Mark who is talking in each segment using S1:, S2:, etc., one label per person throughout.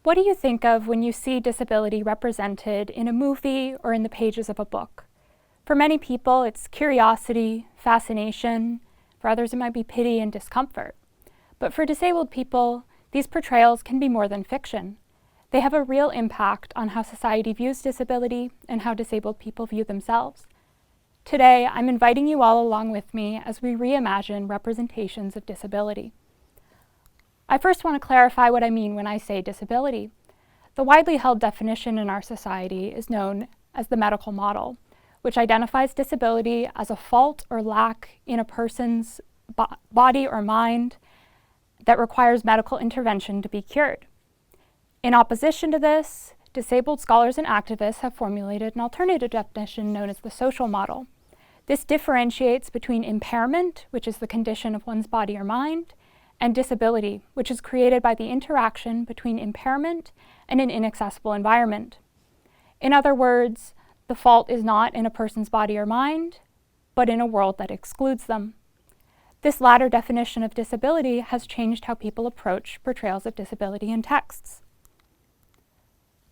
S1: What do you think of when you see disability represented in a movie or in the pages of a book? For many people, it's curiosity, fascination. For others, it might be pity and discomfort. But for disabled people, these portrayals can be more than fiction. They have a real impact on how society views disability and how disabled people view themselves. Today, I'm inviting you all along with me as we reimagine representations of disability. I first want to clarify what I mean when I say disability. The widely held definition in our society is known as the medical model, which identifies disability as a fault or lack in a person's body or mind that requires medical intervention to be cured. In opposition to this, disabled scholars and activists have formulated an alternative definition known as the social model. This differentiates between impairment, which is the condition of one's body or mind, and disability, which is created by the interaction between impairment and an inaccessible environment. In other words, the fault is not in a person's body or mind, but in a world that excludes them. This latter definition of disability has changed how people approach portrayals of disability in texts.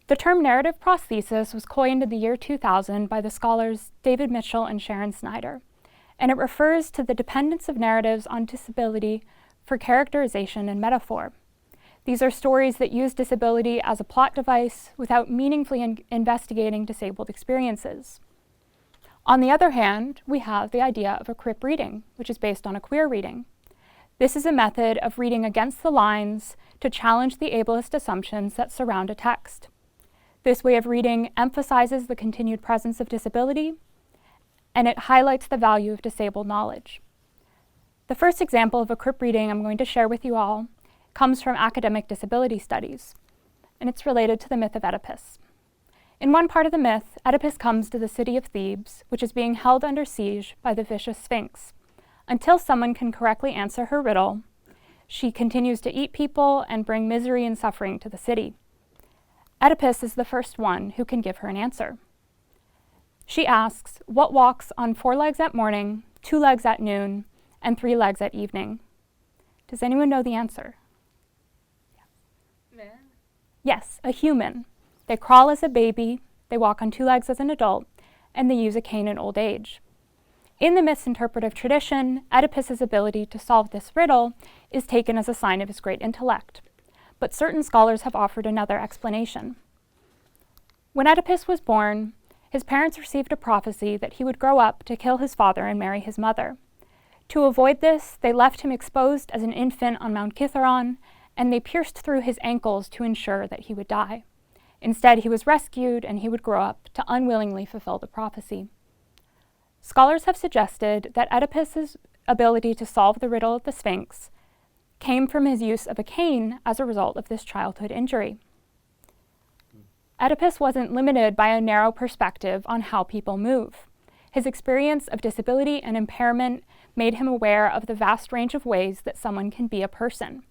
S1: The term narrative prosthesis was coined in the year 2000 by the scholars David Mitchell and Sharon Snyder, and it refers to the dependence of narratives on disability for characterization and metaphor. These are stories that use disability as a plot device without meaningfully investigating disabled experiences. On the other hand, we have the idea of a crip reading, which is based on a queer reading. This is a method of reading against the lines to challenge the ableist assumptions that surround a text. This way of reading emphasizes the continued presence of disability, and it highlights the value of disabled knowledge. The first example of a crip reading I'm going to share with you all comes from academic disability studies, and it's related to the myth of Oedipus. In one part of the myth, Oedipus comes to the city of Thebes, which is being held under siege by the vicious Sphinx. Until someone can correctly answer her riddle, she continues to eat people and bring misery and suffering to the city. Oedipus is the first one who can give her an answer. She asks, "What walks on 4 legs at morning, 2 legs at noon, and 3 legs at evening?" Does anyone know the answer?
S2: Man.
S1: Yes, a human. They crawl as a baby, they walk on 2 legs as an adult, and they use a cane in old age. In the myth's interpretive tradition, Oedipus's ability to solve this riddle is taken as a sign of his great intellect. But certain scholars have offered another explanation. When Oedipus was born, his parents received a prophecy that he would grow up to kill his father and marry his mother. To avoid this, they left him exposed as an infant on Mount Kithaeron, and they pierced through his ankles to ensure that he would die. Instead, he was rescued, and he would grow up to unwillingly fulfill the prophecy. Scholars have suggested that Oedipus's ability to solve the riddle of the Sphinx came from his use of a cane as a result of this childhood injury. Oedipus wasn't limited by a narrow perspective on how people move. His experience of disability and impairment made him aware of the vast range of ways that someone can be a person.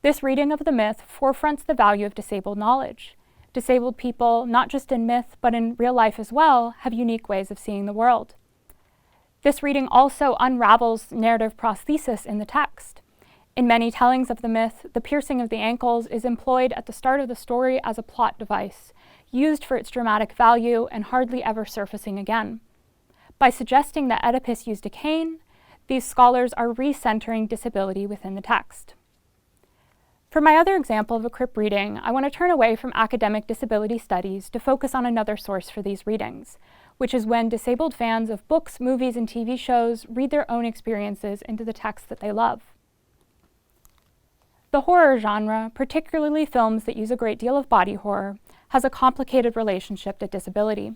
S1: This reading of the myth forefronts the value of disabled knowledge. Disabled people, not just in myth, but in real life as well, have unique ways of seeing the world. This reading also unravels narrative prosthesis in the text. In many tellings of the myth, the piercing of the ankles is employed at the start of the story as a plot device, used for its dramatic value and hardly ever surfacing again. By suggesting that Oedipus used a cane, these scholars are recentering disability within the text. For my other example of a crip reading, I want to turn away from academic disability studies to focus on another source for these readings, which is when disabled fans of books, movies, and TV shows read their own experiences into the texts that they love. The horror genre, particularly films that use a great deal of body horror, has a complicated relationship to disability.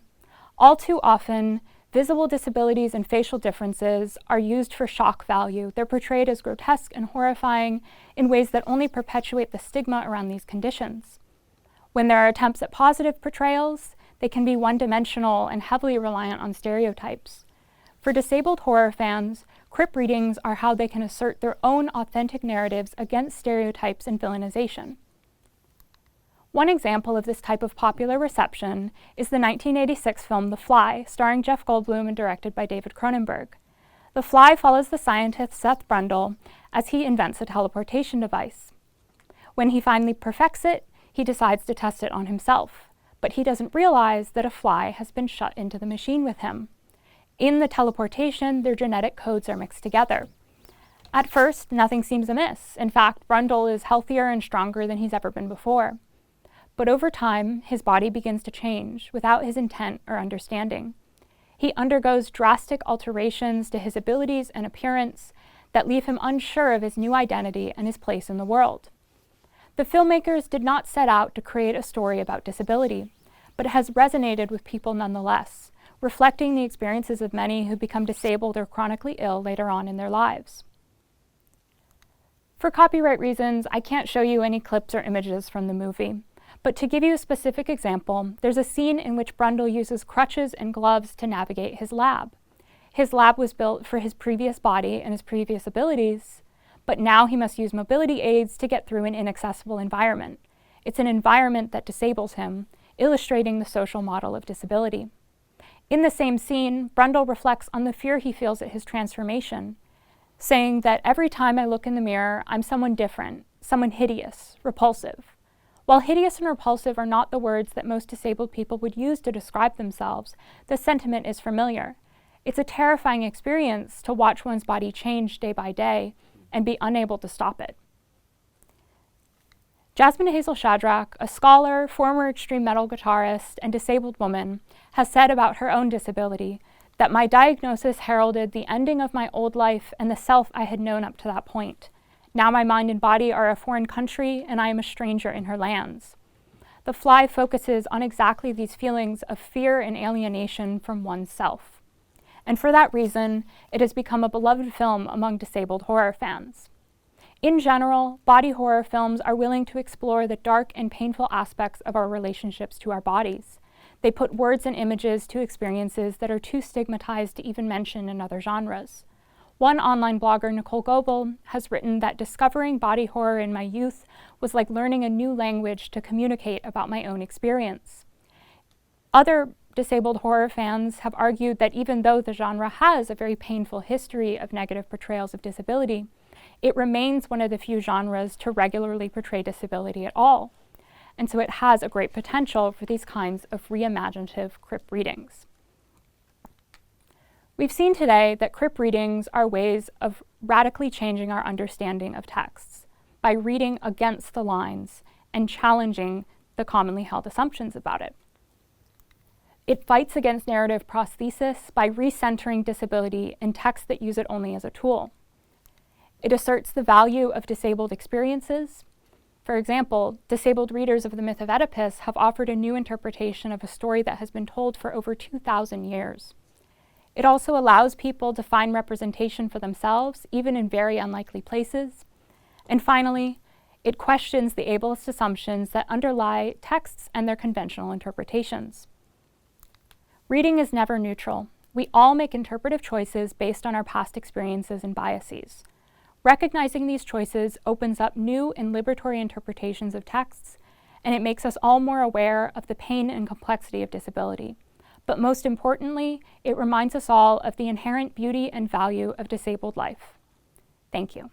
S1: All too often, visible disabilities and facial differences are used for shock value. They're portrayed as grotesque and horrifying in ways that only perpetuate the stigma around these conditions. When there are attempts at positive portrayals, they can be one-dimensional and heavily reliant on stereotypes. For disabled horror fans, crip readings are how they can assert their own authentic narratives against stereotypes and villainization. One example of this type of popular reception is the 1986 film The Fly, starring Jeff Goldblum and directed by David Cronenberg. The Fly follows the scientist Seth Brundle as he invents a teleportation device. When he finally perfects it, He decides to test it on himself, but he doesn't realize that a fly has been shut into the machine with him. In the teleportation, their genetic codes are mixed together. At first, nothing seems amiss. In fact, Brundle is healthier and stronger than he's ever been before. But over time, his body begins to change without his intent or understanding. He undergoes drastic alterations to his abilities and appearance that leave him unsure of his new identity and his place in the world. The filmmakers did not set out to create a story about disability, but it has resonated with people nonetheless, reflecting the experiences of many who become disabled or chronically ill later on in their lives. For copyright reasons, I can't show you any clips or images from the movie, but to give you a specific example, there's a scene in which Brundle uses crutches and gloves to navigate his lab. His lab was built for his previous body and his previous abilities, but now he must use mobility aids to get through an inaccessible environment. It's an environment that disables him, illustrating the social model of disability. In the same scene, Brundle reflects on the fear he feels at his transformation, saying that every time I look in the mirror, I'm someone different, someone hideous, repulsive. While hideous and repulsive are not the words that most disabled people would use to describe themselves, the sentiment is familiar. It's a terrifying experience to watch one's body change day by day and be unable to stop it. Jasmine Hazel Shadrach, a scholar, former extreme metal guitarist, and disabled woman, has said about her own disability that my diagnosis heralded the ending of my old life and the self I had known up to that point. Now my mind and body are a foreign country, and I am a stranger in her lands. The Fly focuses on exactly these feelings of fear and alienation from oneself. And for that reason, it has become a beloved film among disabled horror fans. In general, body horror films are willing to explore the dark and painful aspects of our relationships to our bodies. They put words and images to experiences that are too stigmatized to even mention in other genres. One online blogger, Nicole Goebel, has written that discovering body horror in my youth was like learning a new language to communicate about my own experience. Other disabled horror fans have argued that even though the genre has a very painful history of negative portrayals of disability, it remains one of the few genres to regularly portray disability at all. And so it has a great potential for these kinds of reimaginative crip readings. We've seen today that crip readings are ways of radically changing our understanding of texts by reading against the lines and challenging the commonly held assumptions about it. It fights against narrative prosthesis by recentering disability in texts that use it only as a tool. It asserts the value of disabled experiences. For example, disabled readers of the myth of Oedipus have offered a new interpretation of a story that has been told for over 2,000 years. It also allows people to find representation for themselves, even in very unlikely places. And finally, it questions the ableist assumptions that underlie texts and their conventional interpretations. Reading is never neutral. We all make interpretive choices based on our past experiences and biases. Recognizing these choices opens up new and liberatory interpretations of texts, and it makes us all more aware of the pain and complexity of disability. But most importantly, it reminds us all of the inherent beauty and value of disabled life. Thank you.